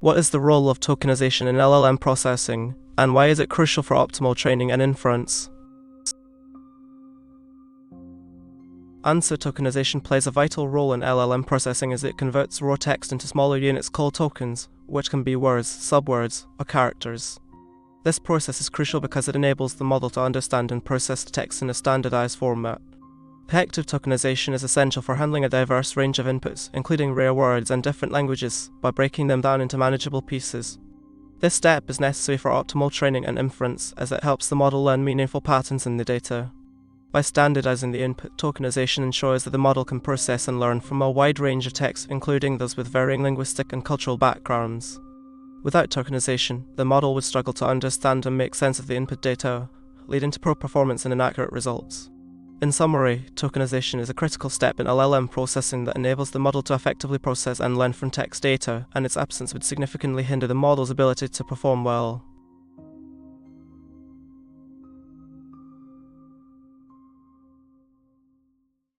What is the role of tokenization in LLM processing, and why is it crucial for optimal training and inference? Answer: tokenization plays a vital role in LLM processing as it converts raw text into smaller units called tokens, which can be words, subwords, or characters. This process is crucial because it enables the model to understand and process text in a standardized format. Effective tokenization is essential for handling a diverse range of inputs, including rare words and different languages, by breaking them down into manageable pieces. This step is necessary for optimal training and inference, as it helps the model learn meaningful patterns in the data. By standardizing the input, tokenization ensures that the model can process and learn from a wide range of texts, including those with varying linguistic and cultural backgrounds. Without tokenization, the model would struggle to understand and make sense of the input data, leading to poor performance and inaccurate results. In summary, tokenization is a critical step in LLM processing that enables the model to effectively process and learn from text data, and its absence would significantly hinder the model's ability to perform well.